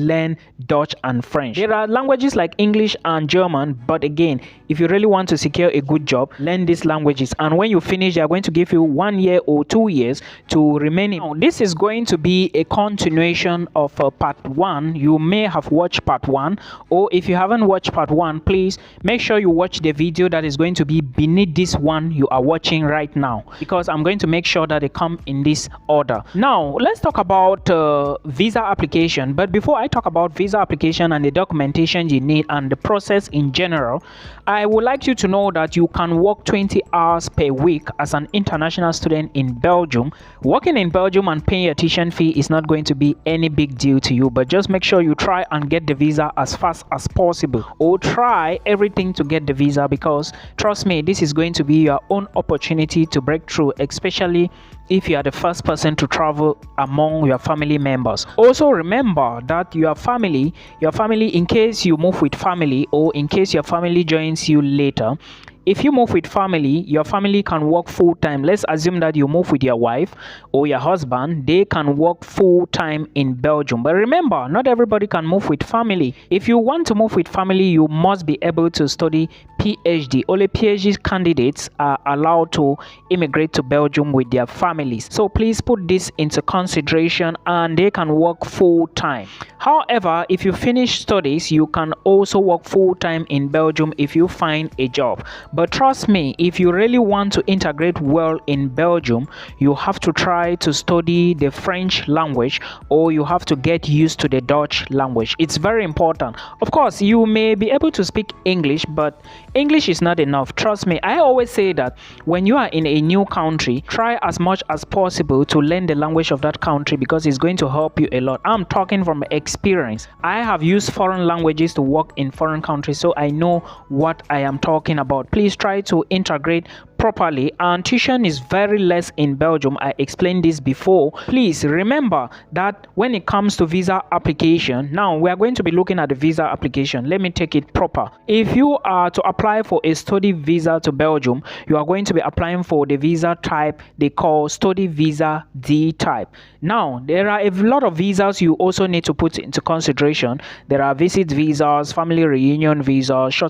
learn Dutch and French. There are languages like English and German, but again, if you really want to secure a good job, learn these languages, and when you finish, they are going to give you 1 year or 2 years to remain in. Now, this is going to be a continuation of part 1. You may have watched part 1, or if you haven't watched part 1, please make sure you watch the video that is going to be beneath this one you are watching right now, because I'm going to make sure that they come in this order. Now let's talk about visa application. But before I talk about visa application and the documentation you need and the process in general, I would like you to know that you can work 20 hours per week as an international student in Belgium. Working in Belgium and paying your tuition fee is not going to be any big deal to you, but just make sure you try and get the visa as fast as possible, or try everything to get the visa, because trust me, this is going to be your own opportunity to break through, especially if you are the first person to travel among your family members. Also remember that your family, in case you move with family, or in case your family joins you later, if you move with family, your family can work full-time. Let's assume that you move with your wife or your husband. They can work full-time in Belgium. But remember, not everybody can move with family. If you want to move with family, you must be able to study PhD. Only PhD candidates are allowed to immigrate to Belgium with their families. So please put this into consideration, and they can work full-time. However, if you finish studies, you can also work full-time in Belgium if you find a job. But trust me, if you really want to integrate well in Belgium, you have to try to study the French language, or you have to get used to the Dutch language. It's very important. Of course, you may be able to speak English, but English is not enough. Trust me, I always say that when you are in a new country, try as much as possible to learn the language of that country, because it's going to help you a lot. I'm talking from experience. I have used foreign languages to work in foreign countries, so I know what I am talking about. Please try to integrate properly, and tuition is very less in Belgium. I explained this before. Please remember that when it comes to visa application, now we are going to be looking at the visa application. Let me take it proper. If you are to apply for a study visa to Belgium, you are going to be applying for the visa type they call study visa D type. Now there are a lot of visas you also need to put into consideration. There are visit visas, family reunion visas,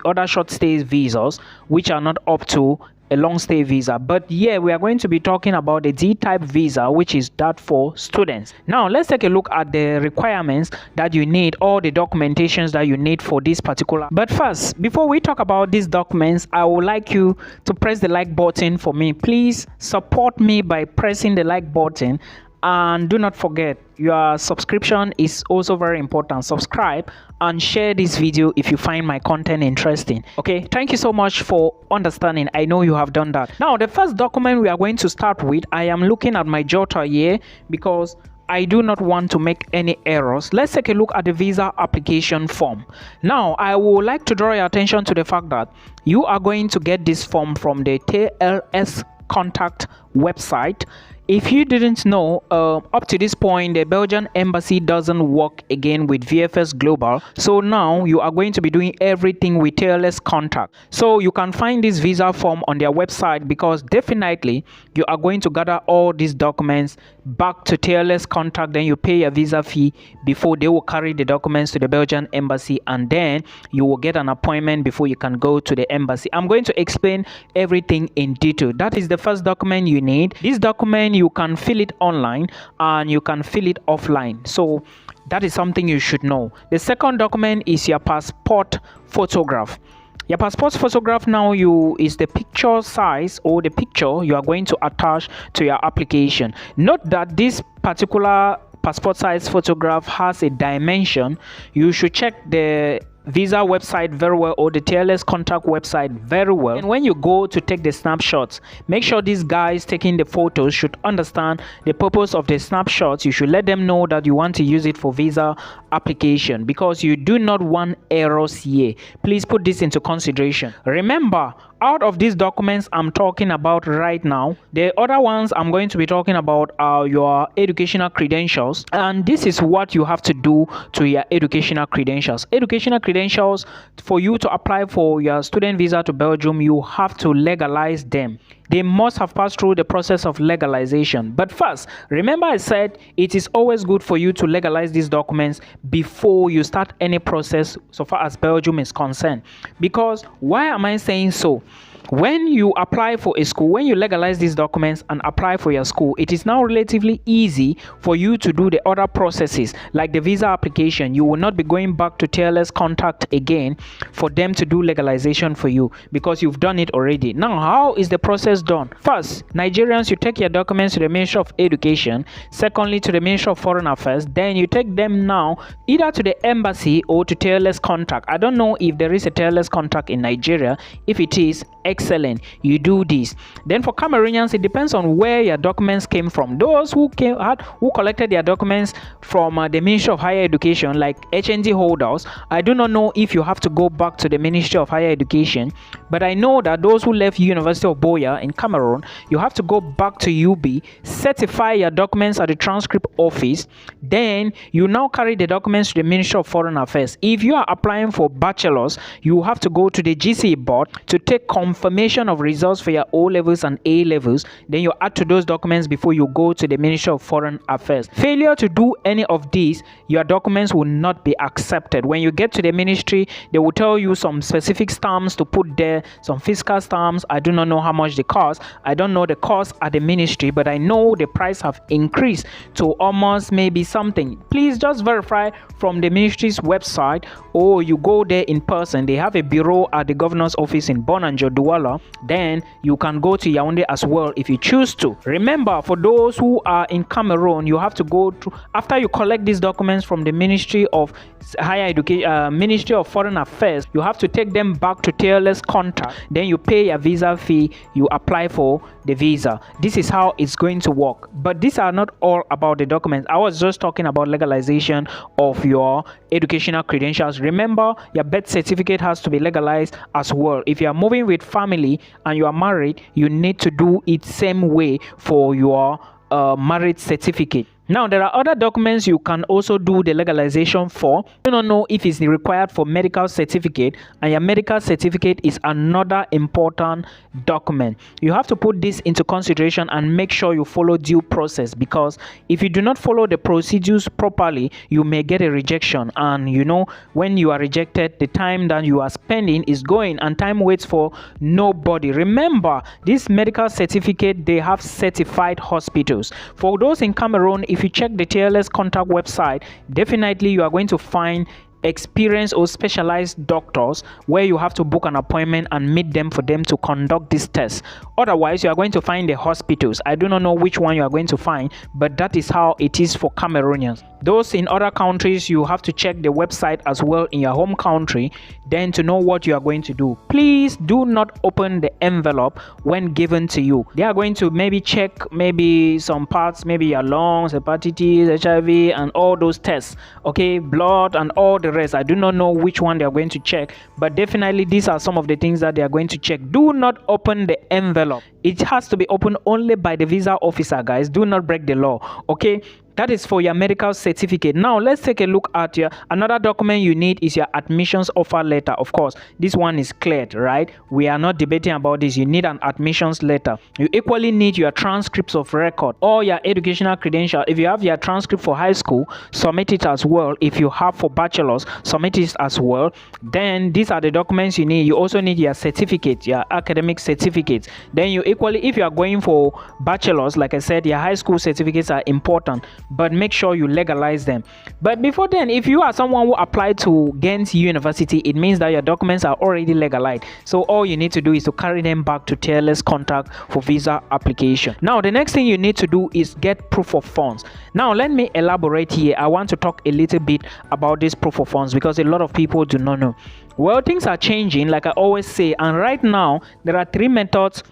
other short stay visas, which are not up to a long stay visa. But yeah, we are going to be talking about the D type visa, which is that for students. Now let's take a look at the requirements that you need, all the documentations that you need for this particular. But first, before we talk about these documents, I would like you to press the like button for me. Please support me by pressing the like button, and do not forget, your subscription is also very important. Subscribe and share this video if you find my content interesting. Okay, thank you so much for understanding. I know you have done that. Now the first document we are going to start with, I am looking at my jotter here because I do not want to make any errors. Let's take a look at the visa application form. Now I would like to draw your attention to the fact that you are going to get this form from the TLS contact website. If you didn't know, up to this point, the Belgian embassy doesn't work again with VFS Global. So now you are going to be doing everything with TLS Contact. So you can find this visa form on their website, because definitely you are going to gather all these documents back to TLS Contact. Then you pay your visa fee before they will carry the documents to the Belgian embassy, and then you will get an appointment before you can go to the embassy. I'm going to explain everything in detail. That is the first document you need. This document, you can fill it online and you can fill it offline. So that is something you should know. The second document is your passport photograph. Your passport photograph now is the picture size, or the picture you are going to attach to your application. Note that this particular passport size photograph has a dimension. You should check the visa website very well, or the TLS contact website very well. And when you go to take the snapshots, make sure these guys taking the photos should understand the purpose of the snapshots. You should let them know that you want to use it for visa application, because you do not want errors here. Please put this into consideration. Remember, out of these documents I'm talking about right now, the other ones I'm going to be talking about are your educational credentials, and this is what you have to do to your educational credentials. Educational credentials, for you to apply for your student visa to Belgium, you have to legalize them. they must have passed through the process of legalization. But first, remember I said it is always good for you to legalize these documents before you start any process so far as Belgium is concerned. Because why am I saying so? When you apply for a school, when you legalize these documents and apply for your school, it is now relatively easy for you to do the other processes like the visa application. You will not be going back to TLS contact again for them to do legalization for you because you've done it already. Now, how is the process done? First, Nigerians, you take your documents to the Ministry of Education. Secondly, to the Ministry of Foreign Affairs. Then you take them now either to the embassy or to TLS contact. I don't know if there is a TLS contact in Nigeria. If it is, excellent, you do this. Then for Cameroonians, it depends on where your documents came from. Those who collected their documents from the Ministry of Higher Education, like HND holders, I do not know if you have to go back to the Ministry of Higher Education, but I know that those who left University of Buea in Cameroon, you have to go back to UB, certify your documents at the transcript office, then you now carry the documents to the Ministry of Foreign Affairs. If you are applying for bachelors, you have to go to the GCE board to take confirmation of results for your O levels and A levels. Then you add to those documents before you go to the Ministry of Foreign Affairs. Failure to do any of these, your documents will not be accepted. When you get to the ministry, they will tell you some specific stamps to put there, some fiscal stamps. I do not know how much they cost. I don't know the cost at the ministry, but I know the price have increased to almost maybe something. Please just verify from the ministry's website, or you go there in person. They have a bureau at the governor's office in Bonanjo, Douala. Then you can go to Yaoundé as well if you choose to. Remember, for those who are in Cameroon, you have to go to, after you collect these documents from the Ministry of Higher Education, Ministry of Foreign Affairs, you have to take them back to TLS contact. Then you pay a visa fee, you apply for the visa. This is how it's going to work. But these are not all about the documents. I was just talking about legalization of your educational credentials. Remember, your birth certificate has to be legalized as well. If you are moving with family and you are married, you need to do it same way for your marriage certificate. Now, there are other documents you can also do the legalization for. You don't know if it's required for medical certificate, and your medical certificate is another important document. You have to put this into consideration and make sure you follow due process, because if you do not follow the procedures properly, you may get a rejection. And you know, when you are rejected, the time that you are spending is going, and time waits for nobody. Remember, this medical certificate, they have certified hospitals. For those in Cameroon, if you check the TLS contact website, definitely you are going to find experienced or specialized doctors where you have to book an appointment and meet them for them to conduct this test. Otherwise, you are going to find the hospitals. I do not know which one you are going to find, but that is how it is for Cameroonians. Those in other countries, you have to check the website as well in your home country, then to know what you are going to do. Please do not open the envelope when given to you. They are going to maybe check maybe some parts, maybe your lungs, hepatitis, HIV, and all those tests, okay, blood and all the rest. I do not know which one they are going to check, but definitely these are some of the things that they are going to check. Do not open the envelope. It has to be opened only by the visa officer, guys. Do not break the law, okay? That is for your medical certificate. Now, let's take a look at your another document you need is your admissions offer letter. Of course, this one is cleared, right? We are not debating about this. You need an admissions letter. You equally need your transcripts of record or your educational credential. If you have your transcript for high school, submit it as well. If you have for bachelors, submit it as well. Then these are the documents you need. You also need your certificate, your academic certificates. Then you equally, if you are going for bachelors, like I said, your high school certificates are important, but make sure you legalize them. But before then, if you are someone who applied to Ghent University, it means that your documents are already legalized. So all you need to do is to carry them back to TLS contact for visa application. Now, the next thing you need to do is get proof of funds. Now, let me elaborate here. I want to talk a little bit about this proof of funds because a lot of people do not know. Well, things are changing, like I always say, and right now there are three methods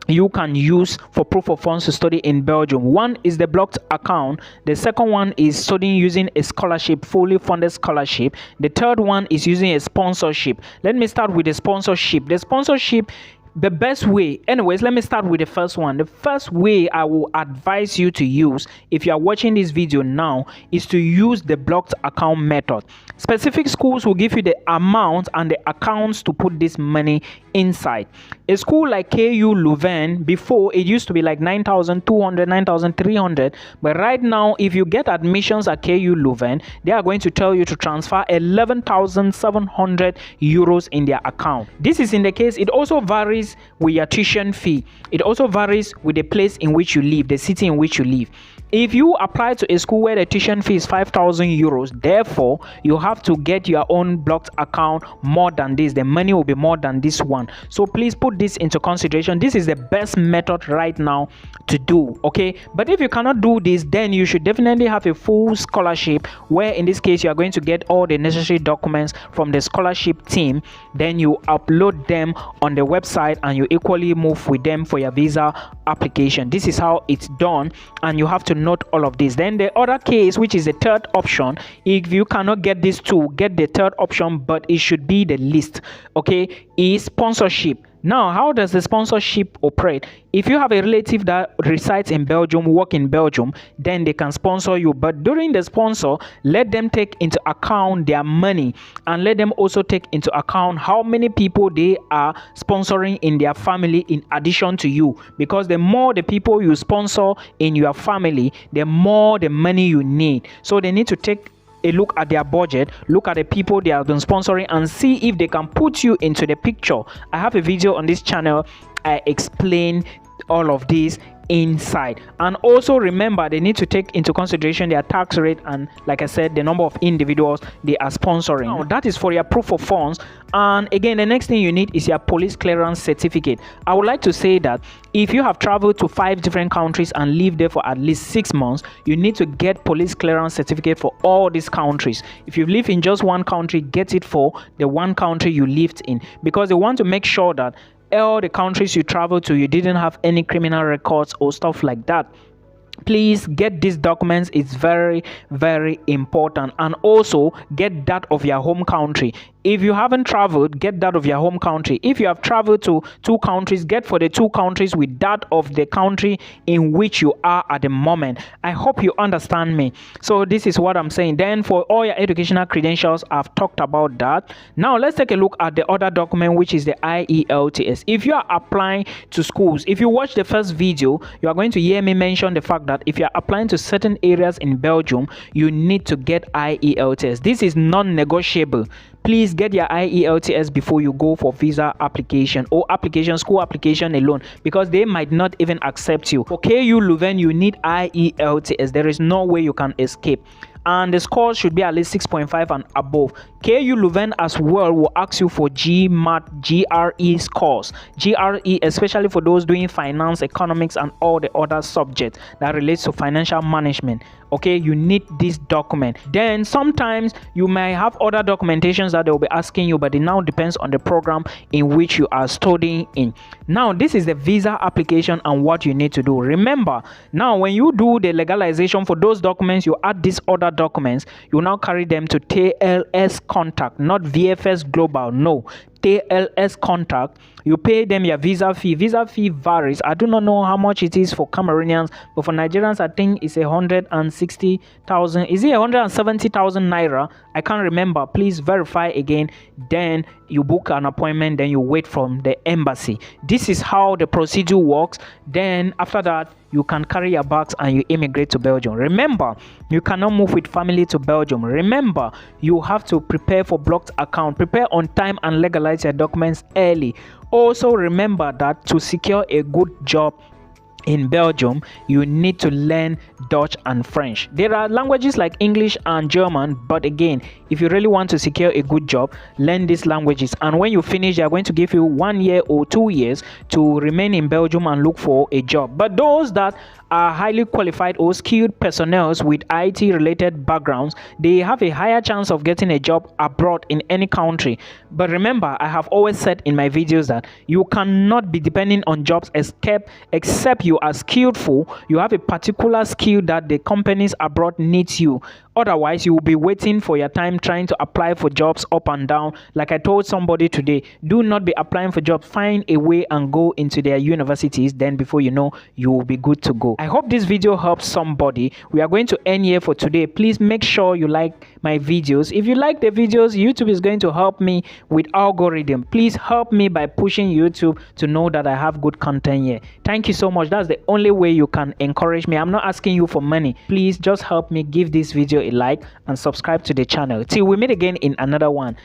you can use for proof of funds to study in Belgium. One is the blocked account. The second one is studying using a scholarship, fully funded scholarship. The third one is using a sponsorship. Let me start with the sponsorship. The sponsorship, the best way, anyways, let me start with the first one. The first way I will advise you to use if you are watching this video now is to use the blocked account method. Specific schools will give you the amount and the accounts to put this money inside. A school like KU Leuven, before it used to be like 9,200, 9,300, but right now if you get admissions at KU Leuven, they are going to tell you to transfer 11,700 euros in their account. This is in the case. It also varies with your tuition fee. It also varies with the place in which you live, the city in which you live. If you apply to a school where the tuition fee is 5,000 euros, therefore you have to get your own blocked account more than this. The money will be more than this one. So please put this into consideration. This is the best method right now to do, okay? But if you cannot do this, then you should definitely have a full scholarship, where in this case you are going to get all the necessary documents from the scholarship team. Then you upload them on the website and you equally move with them for your visa application. This is how it's done, and you have to note all of this. Then the other case, which is the third option, if you cannot get these two, get the third option, but it should be the least, okay, is sponsorship. Now, how does the sponsorship operate? If you have a relative that resides in Belgium, work in Belgium, then they can sponsor you. But during the sponsor, let them take into account their money, and let them also take into account how many people they are sponsoring in their family in addition to you. Because the more the people you sponsor in your family, the more the money you need. So they need to take a look at their budget, look at the people they have been sponsoring, and see if they can put you into the picture. I have a video on this channel. I explain all of this inside. And also remember, they need to take into consideration their tax rate and, like I said, the number of individuals they are sponsoring. Now, that is for your proof of funds. And again, the next thing you need is your police clearance certificate. I would like to say that if you have traveled to 5 different countries and lived there for at least 6 months, you need to get police clearance certificate for all these countries. If you live in just one country, get it for the one country you lived in, because they want to make sure that all the countries you travel to, you didn't have any criminal records or stuff like that. Please get these documents. It's very, very important. And also get that of your home country. If you haven't traveled, get that of your home country. If you have traveled to 2 countries, get for the 2 countries with that of the country in which you are at the moment. I hope you understand me. So this is what I'm saying. Then for all your educational credentials, I've talked about that. Now let's take a look at the other document, which is the IELTS. If you are applying to schools, if you watch the first video, you are going to hear me mention the fact that if you are applying to certain areas in Belgium, you need to get IELTS. This is non-negotiable. Please get your IELTS before you go for visa application or school application alone, because they might not even accept you. For KU Leuven, you need IELTS. There is no way you can escape. And the score should be at least 6.5 and above. KU Leuven as well will ask you for GMAT, GRE scores. GRE, especially for those doing finance, economics, and all the other subjects that relates to financial management. Okay, you need this document. Then sometimes you may have other documentations that they will be asking you, but it now depends on the program in which you are studying in. Now, this is the visa application and what you need to do. Remember, now when you do the legalization for those documents, you add these other documents, you now carry them to TLS contact, not VFS Global, no, TLS contact. You pay them your visa fee. Visa fee varies. I do not know how much it is for Cameroonians, but for Nigerians, I think it's 160,000. Is it 170,000 naira? I can't remember. Please verify again. Then you book an appointment. Then you wait from the embassy. This is how the procedure works. Then after that, you can carry your bags and you immigrate to Belgium. Remember, you cannot move with family to Belgium. Remember, you have to prepare for blocked account. Prepare on time and legalize your documents early. Also remember that to secure a good job in Belgium, you need to learn Dutch and French. There are languages like English and German, but again, if you really want to secure a good job, learn these languages. And when you finish, they are going to give you 1 year or 2 years to remain in Belgium and look for a job. But those that are highly qualified or skilled personnel with IT related backgrounds, they have a higher chance of getting a job abroad in any country. But remember, I have always said in my videos that you cannot be depending on jobs except you are skillful. You have a particular skill that the companies abroad needs you. Otherwise, you will be waiting for your time trying to apply for jobs up and down. Like I told somebody today, do not be applying for jobs. Find a way and go into their universities. Then before you know, you will be good to go. I hope this video helps somebody. We are going to end here for today. Please make sure you like my videos. If you like the videos, YouTube is going to help me with algorithm. Please help me by pushing YouTube to know that I have good content here. Thank you so much. That's the only way you can encourage me. I'm not asking you for money. Please just help me, give this video a like and subscribe to the channel. Till we meet again in another one.